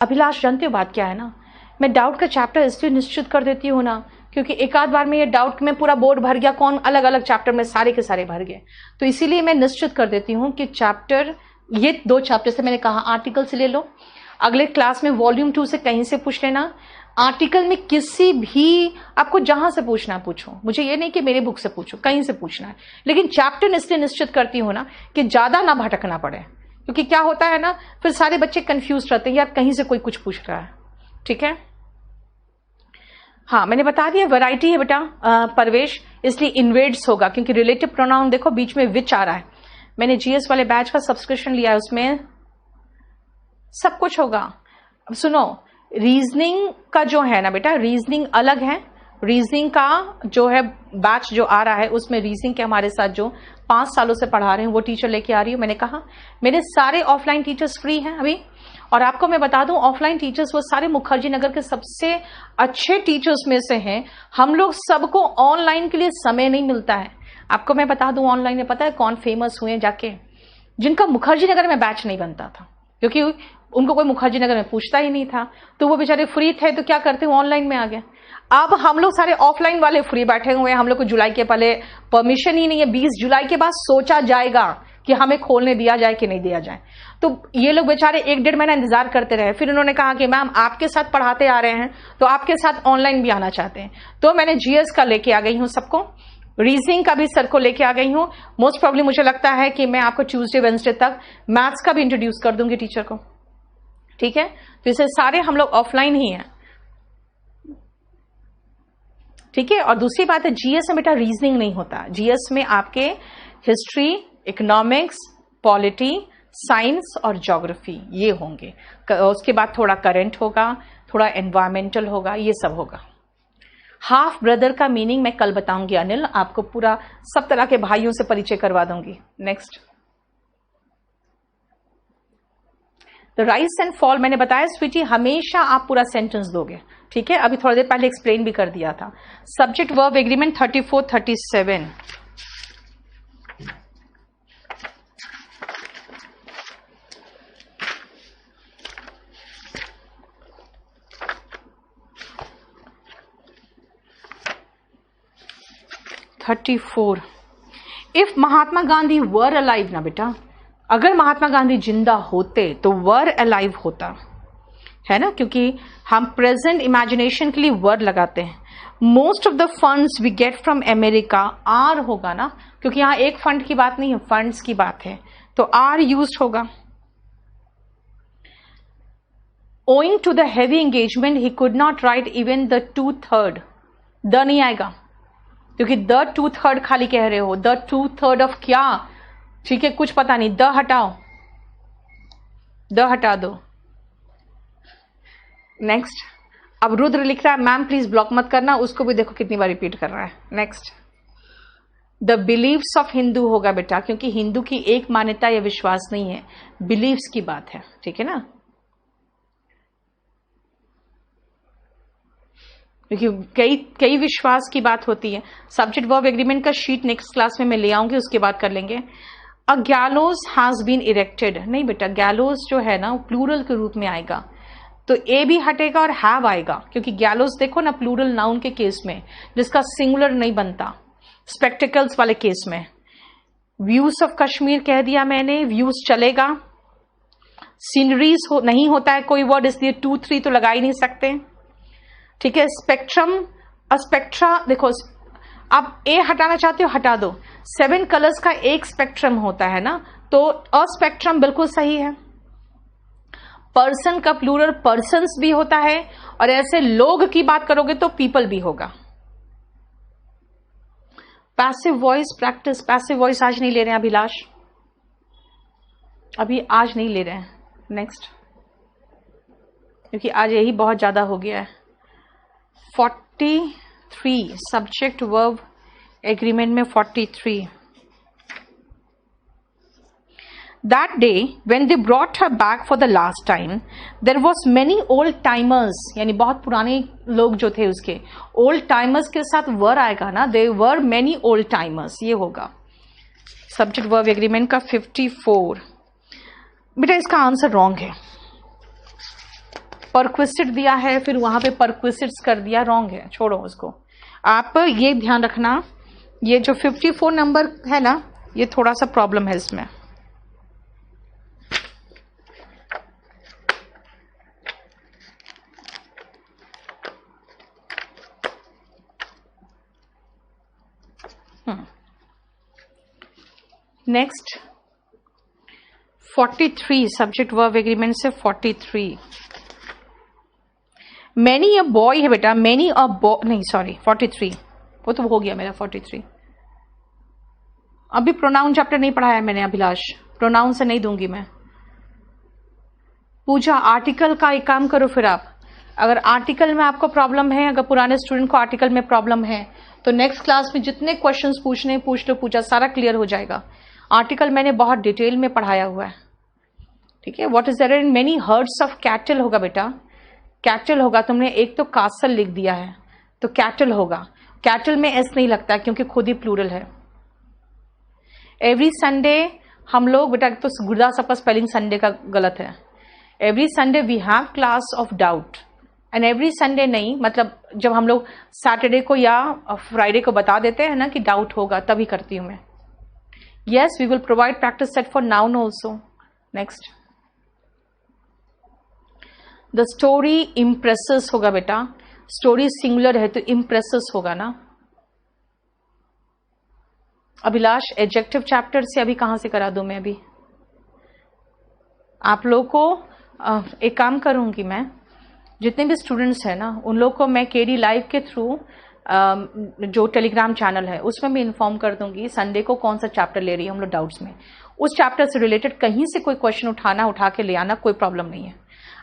अभिलाष जानते हो बात क्या है ना, मैं डाउट का चैप्टर इसलिए निश्चित कर देती हूँ ना, क्योंकि एक आध बार में ये डाउट में पूरा बोर्ड भर गया, कौन अलग अलग चैप्टर में सारे के सारे भर गए, तो इसीलिए मैं निश्चित कर देती हूँ कि चैप्टर, ये 2 चैप्टर से मैंने कहा आर्टिकल से ले लो, अगले क्लास में वॉल्यूम 2 से कहीं से पूछ लेना, आर्टिकल में किसी भी आपको जहां से पूछना पूछो, मुझे ये नहीं कि मेरे बुक से पूछो, कहीं से पूछना है, लेकिन चैप्टर इसलिए निश्चित करती हूँ ना कि ज्यादा ना भटकना पड़े, क्योंकि क्या होता है ना, फिर सारे बच्चे कंफ्यूज रहते हैं, यार कहीं से कोई कुछ पूछ रहा है। ठीक है, हाँ मैंने बता दिया वैरायटी है बेटा परवेश, इसलिए इन्वेड्स होगा, क्योंकि रिलेटिव प्रोनाउन देखो बीच में विच आ रहा है। मैंने जीएस वाले बैच का सब्सक्रिप्शन लिया है, उसमें सब कुछ होगा। अब सुनो, रीजनिंग का जो है ना बेटा, रीजनिंग अलग है, रीजनिंग का जो है बैच जो आ रहा है उसमें रीजनिंग के हमारे साथ जो 5 सालों से पढ़ा रहे हैं वो टीचर लेके आ रही हूँ। मैंने कहा मेरे सारे ऑफलाइन टीचर्स फ्री हैं अभी, और आपको मैं बता दूं ऑफलाइन टीचर्स वो सारे मुखर्जी नगर के सबसे अच्छे टीचर्स में से हैं। हम लोग सबको ऑनलाइन के लिए समय नहीं मिलता है। आपको मैं बता दूं ऑनलाइन में पता है कौन फेमस हुए जाके, जिनका मुखर्जी नगर में बैच नहीं बनता था, क्योंकि उनको कोई मुखर्जी नगर में पूछता ही नहीं था, तो वो बेचारे फ्री थे, तो क्या करते हैं ऑनलाइन में आ गए। अब हम लोग सारे ऑफलाइन वाले फ्री बैठे हुए हैं, हम लोग को जुलाई के पहले परमिशन ही नहीं है, 20 जुलाई के बाद सोचा जाएगा कि हमें खोलने दिया जाए कि नहीं दिया जाए। तो ये लोग बेचारे 1-1.5 महीना इंतजार करते रहे, फिर उन्होंने कहा कि मैम आपके साथ पढ़ाते आ रहे हैं तो आपके साथ ऑनलाइन भी आना चाहते हैं, तो मैंने जीएस का लेके आ गई हूं सबको, रीजनिंग का भी सर को लेके आ गई हूं। मोस्ट प्रॉब्ली मुझे लगता है कि मैं आपको ट्यूसडे वेडनेसडे तक मैथ्स का भी इंट्रोड्यूस कर दूंगी टीचर को। ठीक है, तो इसे सारे हम लोग ऑफलाइन ही हैं। ठीक है, और दूसरी बात है जीएस में बेटा रीजनिंग नहीं होता, जीएस में आपके हिस्ट्री, इकोनॉमिक्स, पॉलिटी, साइंस और ज्योग्राफी ये होंगे, उसके बाद थोड़ा करंट होगा, थोड़ा एनवायरमेंटल होगा, ये सब होगा। हाफ ब्रदर का मीनिंग मैं कल बताऊंगी अनिल, आपको पूरा सब तरह के भाइयों से परिचय करवा दूंगी। नेक्स्ट, तो राइज एंड फॉल मैंने बताया स्वीटी हमेशा आप पूरा सेंटेंस दोगे। ठीक है, अभी थोड़ी देर पहले एक्सप्लेन भी कर दिया था। Subject verb agreement 34, 37 34। If Mahatma Gandhi were alive ना बेटा, अगर महात्मा गांधी जिंदा होते तो वर अलाइव होता है ना, क्योंकि हम प्रेजेंट इमेजिनेशन के लिए वर लगाते हैं। Most of the funds we get from America, are होगा ना, क्योंकि यहां एक फंड की बात नहीं है, फंड्स की बात है, तो आर यूज होगा। Owing to the heavy engagement he could not write even the 2/3, the नहीं आएगा क्योंकि द 2/3 खाली कह रहे हो, द 2/3 ऑफ क्या, ठीक है कुछ पता नहीं, द हटाओ, द हटा दो। नेक्स्ट, अब रुद्र लिख रहा है मैम प्लीज ब्लॉक मत करना, उसको भी देखो कितनी बार रिपीट कर रहा है। Next, the beliefs of Hindu होगा बेटा, क्योंकि हिंदू की एक मान्यता या विश्वास नहीं है, बिलीव्स की बात है। ठीक है ना, क्योंकि कई विश्वास की बात होती है। सब्जेक्ट वर्ब एग्रीमेंट का शीट नेक्स्ट क्लास में मैं ले आऊंगी, उसके बाद कर लेंगे। अ गैलोज हैज बीन इरेक्टेड, नहीं बेटा गैलोज जो है ना वो प्लूरल के रूप में आएगा, तो ए भी हटेगा और हैव आएगा, क्योंकि गैलोज देखो ना प्लूरल नाउन के केस में जिसका सिंगुलर नहीं बनता, स्पेक्टिकल्स वाले केस में। व्यूज ऑफ कश्मीर कह दिया मैंने, व्यूज चलेगा। सीनरीज नहीं होता है कोई वर्ड, इसलिए 2, 3 तो लगा ही नहीं सकते। ठीक है, स्पेक्ट्रम, स्पेक्ट्रा देखो, आप ए हटाना चाहते हो हटा दो, 7 कलर्स का एक स्पेक्ट्रम होता है ना, तो अ स्पेक्ट्रम बिल्कुल सही है। पर्सन का प्लूरल पर्सन्स भी होता है, और ऐसे लोग की बात करोगे तो पीपल भी होगा। Passive voice practice, passive voice आज नहीं ले रहे हैं अभिलाष, अभी आज नहीं ले रहे हैं। नेक्स्ट, क्योंकि आज यही बहुत ज्यादा हो गया है। 43 सब्जेक्ट वर्ब एग्रीमेंट में 43। That day when they brought her back for the last time, there was many old timers, यानी बहुत पुराने लोग जो थे उसके, old timers के साथ वर आएगा ना, there were many old timers, ये होगा सब्जेक्ट वर्ब एग्रीमेंट का 54। बेटा इसका आंसर रॉन्ग है, परक्विसिड दिया है, फिर वहां पे परक्विसिड्स कर दिया, रॉन्ग है, छोड़ो उसको। आप ये ध्यान रखना, ये जो 54 नंबर है ना, ये थोड़ा सा प्रॉब्लम है इसमें। नेक्स्ट 43 सब्जेक्ट वर्ब एग्रीमेंट से 43 मैनी अ बॉय है बेटा, मैनी अ बॉय नहीं, सॉरी 43 वो तो हो गया मेरा 43। अभी प्रोनाउन चैप्टर नहीं पढ़ाया मैंने अभिलाष, प्रोनाउन से नहीं दूंगी मैं। पूजा आर्टिकल का एक काम करो फिर आप, अगर आर्टिकल में आपको प्रॉब्लम है, अगर पुराने स्टूडेंट को आर्टिकल में प्रॉब्लम है तो नेक्स्ट क्लास में जितने क्वेश्चंस पूछने पूछ लो, पूजा सारा क्लियर हो जाएगा। आर्टिकल मैंने बहुत डिटेल में पढ़ाया हुआ है, ठीक है। What is there in many herds of cattle होगा बेटा, कैटल होगा, तुमने एक तो कासल लिख दिया है तो कैटल होगा, कैटल में एस नहीं लगता क्योंकि खुद ही प्लूरल है। एवरी संडे हम लोग बेटा, तो गुरदास आपका स्पेलिंग संडे का गलत है। Every Sunday we have class of doubt, and every Sunday नहीं, मतलब जब हम लोग सैटरडे को या फ्राइडे को बता देते हैं ना कि डाउट होगा, तभी करती हूं मैं। Yes, we will provide practice set for noun also. Next, the story impresses होगा बेटा, स्टोरी सिंगुलर है तो इम्प्रेसेस होगा ना। अभिलाष एडजेक्टिव चैप्टर से अभी कहां से करा दूं मैं, अभी आप लोगों को एक काम करूंगी मैं, जितने भी स्टूडेंट्स हैं ना उन लोग को मैं केडी लाइव के थ्रू जो टेलीग्राम चैनल है उसमें भी इन्फॉर्म कर दूंगी संडे को कौन सा चैप्टर ले रही है हम लोग डाउट्स में। उस चैप्टर से रिलेटेड कहीं से कोई क्वेश्चन उठा के ले आना, कोई प्रॉब्लम नहीं है।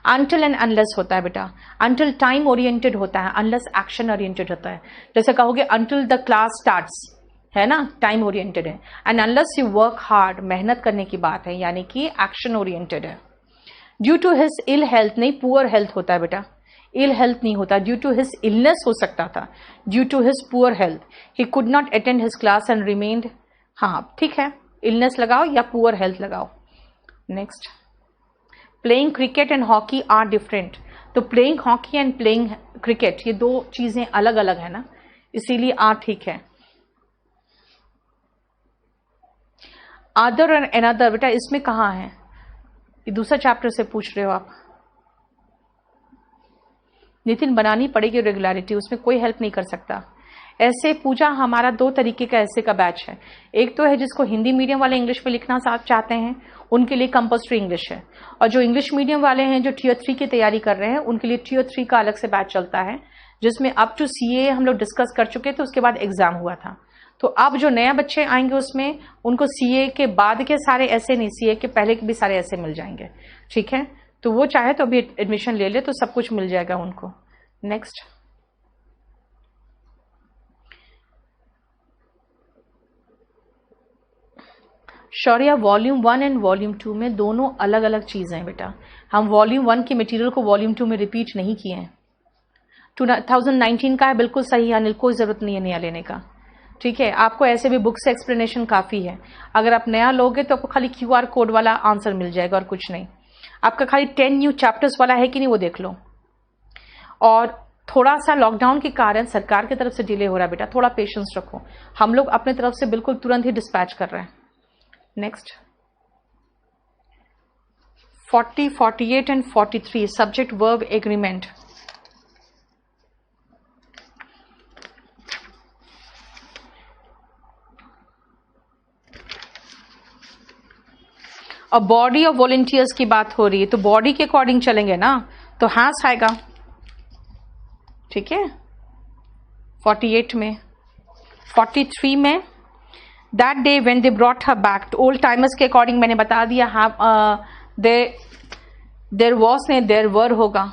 अनटिल एंड अनलेस होता है बेटा, अनटिल टाइम ओरिएंटेड होता है, अनलेस एक्शन ओरिएंटेड होता है। जैसे कहोगे अनटिल द क्लास स्टार्ट्स है ना, टाइम ओरिएंटेड है, and unless you work hard, मेहनत करने की बात है, यानी कि एक्शन ओरिएंटेड है। Due to his ill health नहीं, पुअर हेल्थ होता है बेटा, इल हेल्थ नहीं होता। ड्यू टू हिज इलनेस हो सकता था, due to his poor health he could not attend his class and remained, हाँ ठीक है, इलनेस लगाओ या पुअर हेल्थ लगाओ। Next, playing cricket and hockey are different, तो playing hockey and playing cricket ये दो चीजें अलग अलग है ना, इसीलिए आर ठीक है। अदर एंड अनदर बेटा इसमें कहां है, ये दूसरा चैप्टर से पूछ रहे हो आप। नितिन बनानी पड़ेगी रेगुलरिटी, उसमें कोई हेल्प नहीं कर सकता। ऐसे पूजा हमारा दो तरीके का ऐसे का बैच है, एक तो है जिसको हिंदी मीडियम वाले इंग्लिश में लिखना चाहते हैं उनके लिए कंपल्सरी इंग्लिश है, और जो इंग्लिश मीडियम वाले हैं जो टियर 3 की तैयारी कर रहे हैं उनके लिए टियर 3 का अलग से बैच चलता है, जिसमें अप टू सीए हम लोग डिस्कस कर चुके थे, उसके बाद एग्जाम हुआ था। तो अब जो नया बच्चे आएंगे उसमें उनको सीए के बाद के सारे ऐसे नहीं, सीए के पहले के भी सारे ऐसे मिल जाएंगे, ठीक है। तो वो चाहे तो अभी एडमिशन ले ले तो सब कुछ मिल जाएगा उनको। Next, Shaurya volume 1 and volume 2 में दोनों अलग अलग चीजें हैं बेटा। हम वॉल्यूम 1 के मटेरियल को वॉल्यूम 2 में रिपीट नहीं किए हैं। 2019 का है, बिल्कुल सही है अनिल, कोई जरूरत नहीं है नया लेने का, ठीक है। आपको ऐसे भी बुक से एक्सप्लेनेशन काफी है, अगर आप नया लोगे तो आपको खाली QR कोड वाला आंसर मिल जाएगा और कुछ नहीं। आपका खाली 10 न्यू चैप्टर्स वाला है कि नहीं वो देख लो। और थोड़ा सा लॉकडाउन के कारण सरकार की तरफ से डिले हो रहा है बेटा, थोड़ा पेशेंस रखो, हम लोग अपने तरफ से बिल्कुल तुरंत ही डिस्पैच कर रहे हैं। Next, 40, 48 and 43 subject verb agreement. और बॉडी ऑफ वॉलंटियर्स की बात हो रही है तो बॉडी के अकॉर्डिंग चलेंगे ना, तो हैस आएगा, ठीक है। 48 में, 43 में that day when they brought her back, तो ओल्ड टाइमर्स के अकॉर्डिंग मैंने बता दिया, देयर वॉज ने देयर वर होगा।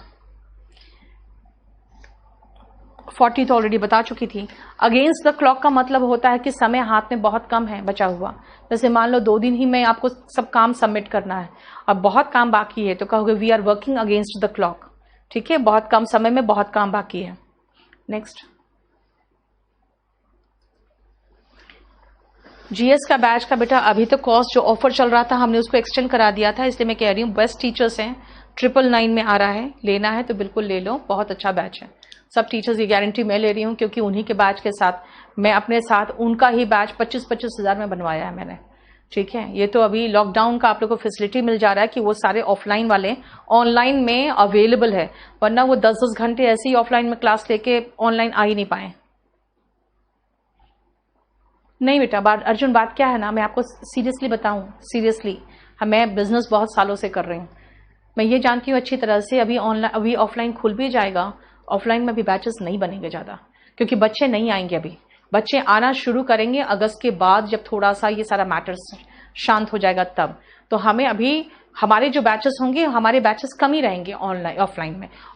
40 तो ऑलरेडी बता चुकी थी। अगेंस्ट द क्लॉक का मतलब होता है कि समय हाथ में बहुत कम है बचा हुआ, जैसे मान लो 2 दिन ही में आपको सब काम सबमिट करना है और बहुत काम बाकी है तो कहोगे we are working against the clock, ठीक है, बहुत कम समय में बहुत काम बाकी है। नेक्स्ट, जीएस का बैच का बेटा अभी तो कॉस्ट जो ऑफर चल रहा था हमने उसको एक्सटेंड करा दिया था, इसलिए मैं कह रही हूँ बेस्ट टीचर्स हैं 999 में आ रहा है, लेना है तो बिल्कुल ले लो, बहुत अच्छा बैच है। सब टीचर्स की गारंटी मैं ले रही हूँ, क्योंकि उन्हीं के बैच के साथ मैं अपने साथ उनका ही बैच 25-25 हज़ार में बनवाया है मैंने। ठीक है, ये तो अभी लॉकडाउन का आप लोग को फैसिलिटी मिल जा रहा है कि वो सारे ऑफलाइन वाले ऑनलाइन में अवेलेबल है, वरना वो 10-10 घंटे ऐसे ही ऑफलाइन में क्लास लेके ऑनलाइन आ ही नहीं पाए। नहीं बेटा, अर्जुन बात क्या है ना, मैं आपको सीरियसली बताऊं, सीरियसली मैं बिजनेस बहुत सालों से कर रही हूँ, मैं ये जानती हूँ अच्छी तरह से अभी ऑफलाइन खुल भी जाएगा, ऑफलाइन में भी बैचेस नहीं बनेंगे ज़्यादा, क्योंकि बच्चे नहीं आएंगे। अभी बच्चे आना शुरू करेंगे अगस्त के बाद, जब थोड़ा सा ये सारा मैटर्स शांत हो जाएगा तब। तो हमें अभी हमारे जो बैचेस होंगे, हमारे बैचेस कम ही रहेंगे ऑनलाइन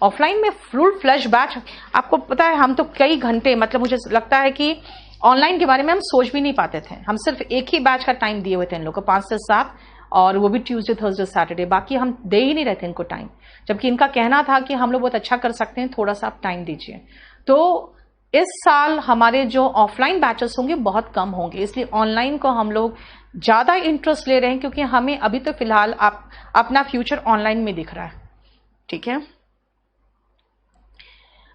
ऑफलाइन में फुल फ्लैश बैच। आपको पता है हम तो कई घंटे, मतलब मुझे लगता है कि ऑनलाइन के बारे में हम सोच भी नहीं पाते थे। हम सिर्फ एक ही बैच का टाइम दिए हुए थे इन लोगों को, 5 से 7, और वो भी ट्यूसडे थर्सडे सैटरडे, बाकी हम दे ही नहीं रहे थे इनको टाइम, जबकि इनका कहना था कि हम लोग बहुत अच्छा कर सकते हैं, थोड़ा सा आप टाइम दीजिए। तो इस साल हमारे जो ऑफलाइन बैचेस होंगे बहुत कम होंगे, इसलिए ऑनलाइन को हम लोग ज्यादा इंटरेस्ट ले रहे हैं, क्योंकि हमें अभी तो फिलहाल अपना फ्यूचर ऑनलाइन में दिख रहा है। ठीक है,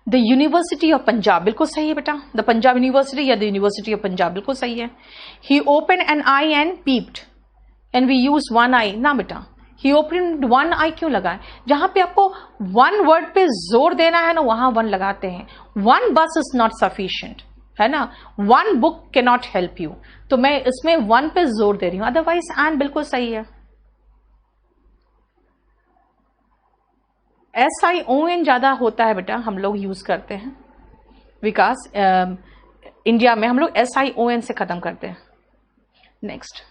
द यूनिवर्सिटी ऑफ पंजाब, बिल्कुल सही है बेटा, द पंजाब यूनिवर्सिटी या द यूनिवर्सिटी ऑफ पंजाब, बिल्कुल सही है। He open an eye and peeped and we use one eye, ना बेटा, ही ओपन वन आई क्यों लगाए? जहां पे आपको वन वर्ड पे जोर देना है ना, वहां वन लगाते हैं। वन बस इज नॉट सफिशियंट, है ना, one book can not help you, तो मैं इसमें वन पे जोर दे रही हूं, अदरवाइज एंड बिल्कुल सही है। SION ज्यादा होता है बेटा, हम लोग यूज करते हैं विकास, इंडिया में हम लोग SION से खत्म करते हैं। नेक्स्ट,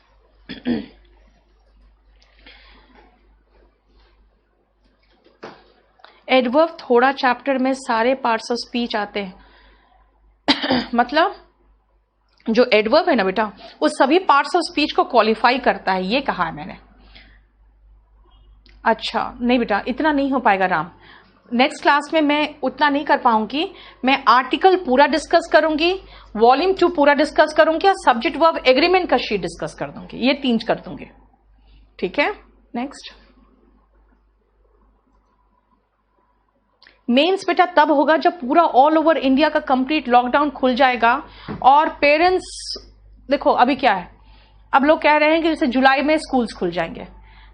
एडवर्ब थोड़ा चैप्टर में सारे पार्ट्स ऑफ स्पीच आते हैं मतलब जो एडवर्ब है ना बेटा, वो सभी पार्ट्स ऑफ स्पीच को क्वालिफाई करता है, ये कहा है मैंने। अच्छा नहीं बेटा, इतना नहीं हो पाएगा राम, नेक्स्ट क्लास में मैं उतना नहीं कर पाऊंगी। मैं आर्टिकल पूरा डिस्कस करूंगी, वॉल्यूम 2 पूरा डिस्कस करूंगी, और सब्जेक्ट वर्ब एग्रीमेंट का शीट डिस्कस कर दूंगी, ये 3 कर दूंगी। ठीक है, नेक्स्ट, मेंस बेटा तब होगा जब पूरा ऑल ओवर इंडिया का कंप्लीट लॉकडाउन खुल जाएगा, और पेरेंट्स, देखो अभी क्या है, अब लोग कह रहे हैं कि जैसे जुलाई में स्कूल्स खुल जाएंगे।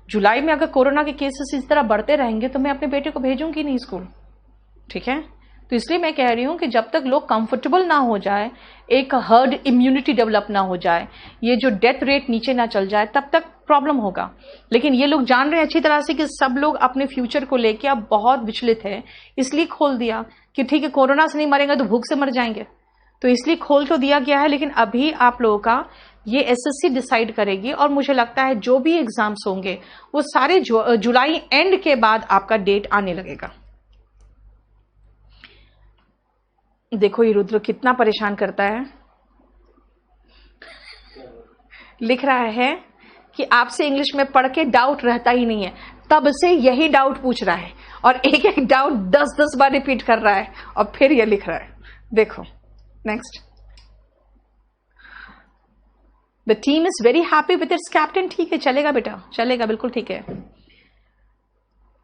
जुलाई में अगर कोरोना के केसेस इस तरह बढ़ते रहेंगे तो मैं अपने बेटे को भेजूंगी नहीं स्कूल। ठीक है, तो इसलिए मैं कह रही हूं कि जब तक लोग कंफर्टेबल ना हो जाए, एक हर्ड इम्यूनिटी डेवलप ना हो जाए, ये जो डेथ रेट नीचे ना चल जाए, तब तक प्रॉब्लम होगा। लेकिन ये लोग जान रहे हैं अच्छी तरह से कि सब लोग अपने फ्यूचर को लेके अब बहुत विचलित है, इसलिए खोल दिया कि ठीक है कोरोना से नहीं मरेंगे तो भूख से मर जाएंगे, तो इसलिए खोल तो दिया गया है। लेकिन अभी आप लोगों का ये SSC डिसाइड करेगी, और मुझे लगता है जो भी एग्जाम्स होंगे वो सारे जुलाई एंड के बाद आपका डेट आने लगेगा। देखो ये रुद्र कितना परेशान करता है, लिख रहा है कि आपसे इंग्लिश में पढ़ के डाउट रहता ही नहीं है, तब से यही डाउट पूछ रहा है, और एक एक डाउट 10-10 बार रिपीट कर रहा है, और फिर ये लिख रहा है। देखो next, the team is very happy with its captain. ठीक है, चलेगा बेटा, चलेगा, बिल्कुल ठीक है।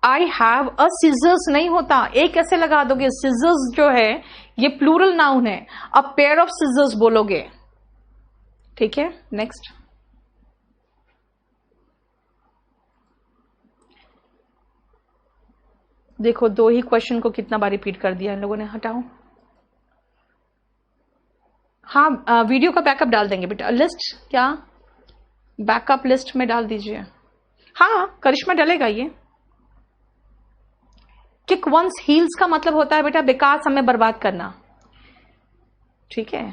आई हैव अ सीजर्स नहीं होता, एक कैसे लगा दोगे? सीजर्स जो है ये प्लूरल नाउन है, अ पेयर ऑफ सीजर्स बोलोगे। ठीक है, नेक्स्ट, देखो 2 ही क्वेश्चन को कितना बार रिपीट कर दिया इन लोगों ने, हटाओ। हाँ, वीडियो का बैकअप डाल देंगे बेटा, लिस्ट क्या बैकअप लिस्ट में डाल दीजिए। हाँ करिश्मा डलेगा ये। किक वंस हील्स का मतलब होता है बेटा बेकार समय बर्बाद करना। ठीक है,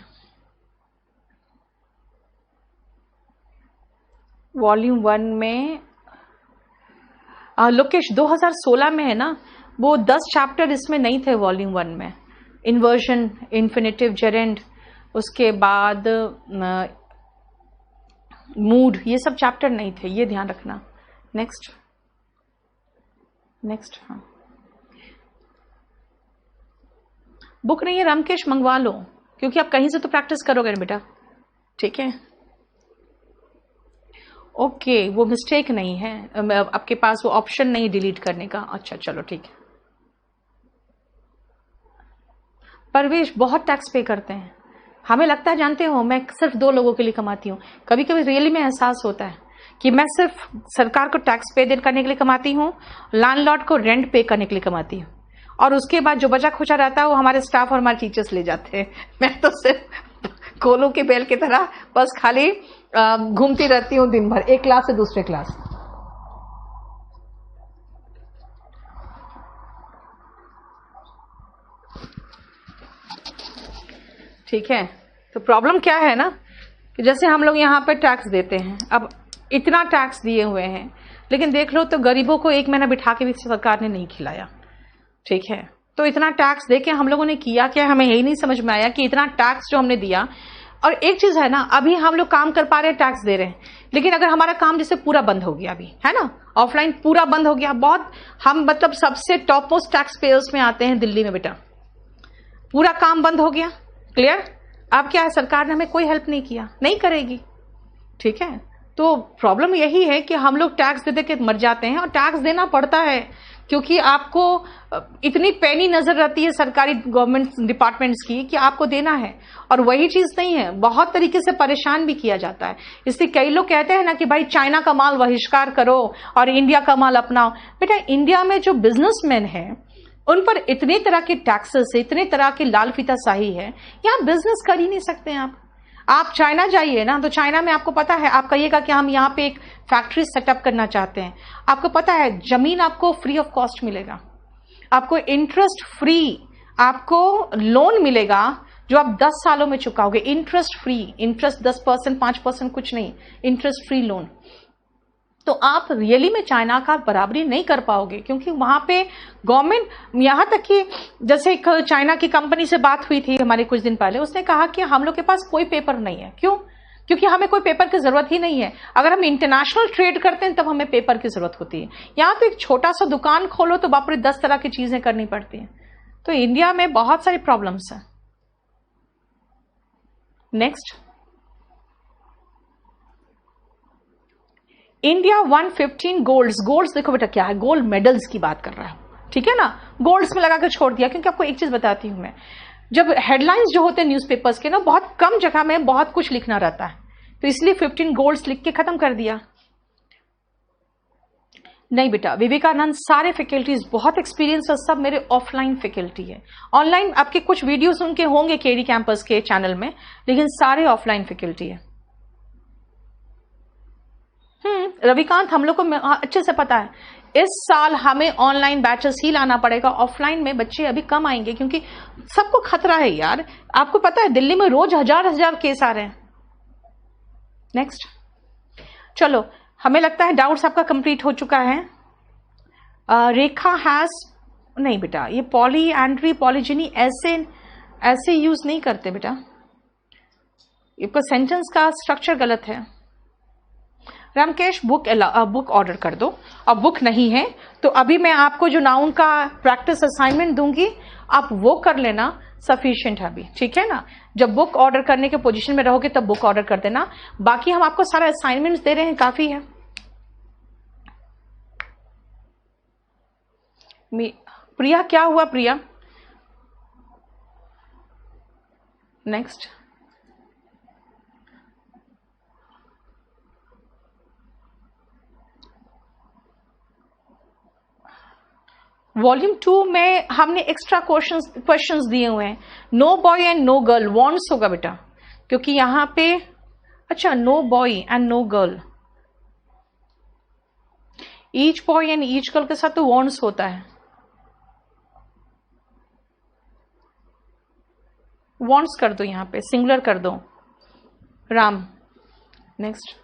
वॉल्यूम 1 में लोकेश 2016 में है ना, वो 10 चैप्टर इसमें नहीं थे वॉल्यूम 1 में। इन्वर्जन, इन्फिनेटिव, जेरेंड, उसके बाद मूड, ये सब चैप्टर नहीं थे, ये ध्यान रखना। नेक्स्ट, नेक्स्ट, हाँ बुक नहीं है रामकेश, मंगवा लो, क्योंकि आप कहीं से तो प्रैक्टिस करोगे ना बेटा। ठीक है, ओके, वो मिस्टेक नहीं है, आपके पास वो ऑप्शन नहीं डिलीट करने का। अच्छा चलो ठीक है। परवेश बहुत टैक्स पे करते हैं, हमें लगता है, जानते हो मैं सिर्फ 2 लोगों के लिए कमाती हूँ। कभी कभी रियली में एहसास होता है कि मैं सिर्फ सरकार को टैक्स पे करने के लिए कमाती हूँ, लैंडलॉर्ड को रेंट पे करने के लिए कमाती हूँ, और उसके बाद जो बचा खुचा रहता है वो हमारे स्टाफ और हमारे टीचर्स ले जाते हैं। मैं तो सिर्फ कोलों के बैल की तरह बस खाली घूमती रहती हूँ दिन भर, एक क्लास से दूसरे क्लास। ठीक है, तो प्रॉब्लम क्या है ना कि जैसे हम लोग यहाँ पे टैक्स देते हैं, अब इतना टैक्स दिए हुए हैं, लेकिन देख लो तो गरीबों को 1 महीना बिठा के भी सरकार ने नहीं खिलाया। ठीक है, तो इतना टैक्स दे के हम लोगों ने किया क्या, हमें यही नहीं समझ में आया कि इतना टैक्स जो हमने दिया। और एक चीज है ना, अभी हम लोग काम कर पा रहे हैं, टैक्स दे रहे हैं, लेकिन अगर हमारा काम जैसे पूरा बंद हो गया, अभी है ना, ऑफलाइन पूरा बंद हो गया, बहुत हम मतलब सबसे टॉप मोस्ट टैक्स पेयर्स में आते हैं दिल्ली में बेटा, पूरा काम बंद हो गया, क्लियर। अब क्या है, सरकार ने हमें कोई हेल्प नहीं किया, नहीं करेगी। ठीक है, तो प्रॉब्लम यही है कि हम लोग टैक्स दे दे के मर जाते हैं, और टैक्स देना पड़ता है क्योंकि आपको इतनी पैनी नजर रहती है सरकारी गवर्नमेंट डिपार्टमेंट्स की कि आपको देना है, और वही चीज नहीं है, बहुत तरीके से परेशान भी किया जाता है। इसलिए कई लोग कहते हैं ना कि भाई चाइना का माल बहिष्कार करो और इंडिया का माल अपनाओ। बेटा, इंडिया में जो बिजनेसमैन है उन पर इतने तरह के टैक्सेस है, इतने तरह की लाल फीताशाही है, यहाँ बिजनेस कर ही नहीं सकते हैं आप चाइना जाइए ना, तो चाइना में आपको पता है, आप कहिएगा कि हम यहाँ पे एक फैक्ट्री सेटअप करना चाहते हैं, आपको पता है जमीन आपको फ्री ऑफ कॉस्ट मिलेगा, आपको इंटरेस्ट फ्री, आपको लोन मिलेगा जो आप 10 सालों में चुकाओगे, इंटरेस्ट फ्री, इंटरेस्ट 10%, 5% कुछ नहीं, इंटरेस्ट फ्री लोन। तो आप रियली में चाइना का बराबरी नहीं कर पाओगे, क्योंकि वहां पे गवर्नमेंट, यहां तक कि जैसे एक चाइना की कंपनी से बात हुई थी हमारे कुछ दिन पहले, उसने कहा कि हम लोग के पास कोई पेपर नहीं है। क्यों? क्योंकि हमें कोई पेपर की जरूरत ही नहीं है। अगर हम इंटरनेशनल ट्रेड करते हैं तब हमें पेपर की जरूरत होती है। यहां तो एक छोटा सा दुकान खोलो तो बाप रे 10 तरह की चीजें करनी पड़ती हैं। तो इंडिया में बहुत सारी प्रॉब्लम्स हैं। नेक्स्ट, इंडिया 115 गोल्ड्स, गोल्ड्स देखो बेटा क्या है, गोल्ड मेडल्स की बात कर रहा है, ठीक है ना, गोल्ड्स में लगा कर छोड़ दिया। क्योंकि आपको एक चीज बताती हूं मैं, जब हेडलाइंस जो होते हैं न्यूज़पेपर्स के ना, बहुत कम जगह में बहुत कुछ लिखना रहता है, तो इसलिए 15 गोल्ड्स लिख के खत्म कर दिया। नहीं बेटा, विवेकानंद सारे फैकल्टीज बहुत एक्सपीरियंस है, सब मेरे ऑफलाइन फैकल्टी है। ऑनलाइन आपके कुछ वीडियोस उनके होंगे केडी कैंपस के चैनल में, लेकिन सारे ऑफलाइन फैकल्टी है। रविकांत, हम लोग को अच्छे से पता है, इस साल हमें ऑनलाइन बैचेस ही लाना पड़ेगा, ऑफलाइन में बच्चे अभी कम आएंगे, क्योंकि सबको खतरा है यार। आपको पता है दिल्ली में रोज हजार केस आ रहे हैं। नेक्स्ट, चलो, हमें लगता है डाउट्स आपका कंप्लीट हो चुका है। रेखा हैज, नहीं बेटा, ये पॉली एंड्री पॉलीजिनी ऐसे यूज नहीं करते बेटा, इसका सेंटेंस का स्ट्रक्चर गलत है। रामकेश, बुक ऑर्डर कर दो। अब बुक नहीं है तो अभी मैं आपको जो नाउन का प्रैक्टिस असाइनमेंट दूंगी, आप वो कर लेना, सफिशिएंट है अभी, ठीक है ना। जब बुक ऑर्डर करने के पोजीशन में रहोगे तब बुक ऑर्डर कर देना। बाकी हम आपको सारा असाइनमेंट्स दे रहे हैं, काफी है। प्रिया, क्या हुआ प्रिया? नेक्स्ट, वॉल्यूम 2 में हमने एक्स्ट्रा क्वेश्चंस दिए हुए हैं। No boy and no girl wants होगा बेटा, क्योंकि यहां पे, अच्छा, no boy and no girl, each boy and each girl के साथ तो वांट्स होता है, वांट्स कर दो, यहां पे सिंगुलर कर दो। राम, नेक्स्ट,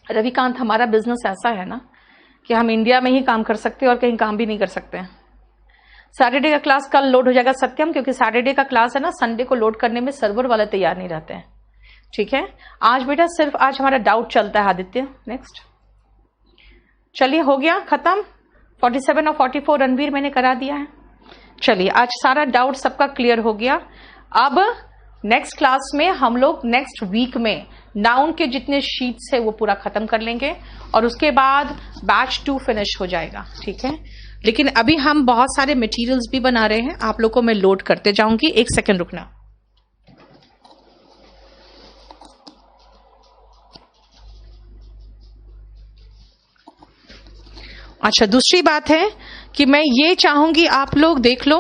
रविकांत, हमारा बिजनेस ऐसा है ना कि हम इंडिया में ही काम कर सकते हैं और कहीं काम भी नहीं कर सकते हैं। सैटरडे का क्लास कल लोड हो जाएगा सत्यम, क्योंकि सैटरडे का क्लास है ना, संडे को लोड करने में सर्वर वाले तैयार नहीं रहते हैं, ठीक है। आज बेटा सिर्फ आज हमारा डाउट चलता है। आदित्य, नेक्स्ट, चलिए हो गया खत्म। 47 और 44 रणवीर मैंने करा दिया है। चलिए आज सारा डाउट सबका क्लियर हो गया। अब नेक्स्ट क्लास में हम लोग नेक्स्ट वीक में नाउन के जितने शीट्स है वो पूरा खत्म कर लेंगे और उसके बाद बैच 2 फिनिश हो जाएगा, ठीक है। लेकिन अभी हम बहुत सारे मटेरियल्स भी बना रहे हैं, आप लोग को मैं लोड करते जाऊंगी, एक सेकंड रुकना। अच्छा, दूसरी बात है कि मैं ये चाहूंगी आप लोग देख लो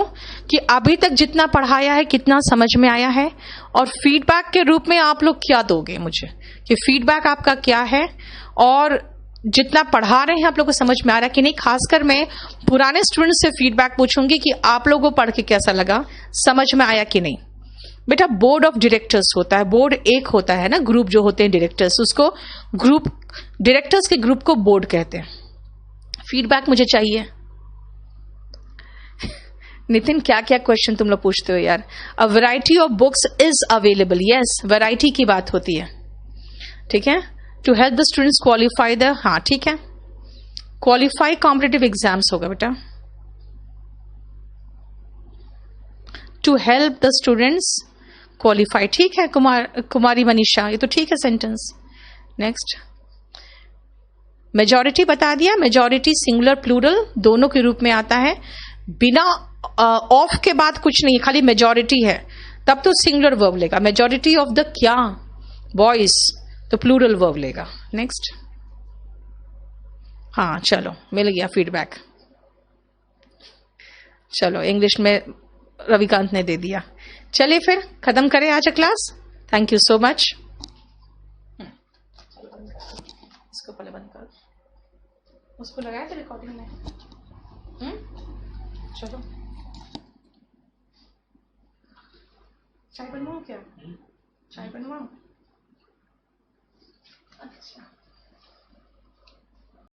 कि अभी तक जितना पढ़ाया है कितना समझ में आया है, और फीडबैक के रूप में आप लोग क्या दोगे मुझे, कि फीडबैक आपका क्या है और जितना पढ़ा रहे हैं आप लोग को समझ में आ रहा है कि नहीं। खासकर मैं पुराने स्टूडेंट्स से फीडबैक पूछूंगी कि आप लोगों को पढ़ के कैसा लगा, समझ में आया कि नहीं। बेटा बोर्ड ऑफ डायरेक्टर्स होता है, बोर्ड एक होता है ना, ग्रुप जो होते हैं डायरेक्टर्स, उसको ग्रुप, डायरेक्टर्स के ग्रुप को बोर्ड कहते हैं। फीडबैक मुझे चाहिए। नितिन क्या क्या क्वेश्चन तुम लोग पूछते हो यार। A variety of books is available, yes variety की बात होती है, ठीक है। To help the students qualify the, हाँ ठीक है, क्वालिफाई कॉम्पिटिटिव एग्जाम्स होगा बेटा। To help the students qualify, ठीक है कुमारी मनीषा, ये तो ठीक है सेंटेंस। नेक्स्ट, मेजॉरिटी बता दिया, मेजॉरिटी सिंगुलर प्लूरल दोनों के रूप में आता है, बिना ऑफ के बाद कुछ नहीं, खाली मेजॉरिटी है तब तो सिंगुलर वर्ब लेगा। मेजॉरिटी ऑफ द क्या बॉयज तो प्लूरल वर्ब लेगा। नेक्स्ट, हाँ चलो मिल गया फीडबैक। चलो इंग्लिश में रविकांत ने दे दिया। चलिए फिर खत्म करें आज class. Thank you so much. इसको पहले बंद कर, उसको लगाया था रिकॉर्डिंग में। चलो चाय बनवाऊं क्या? चाय बनवाऊं? अच्छा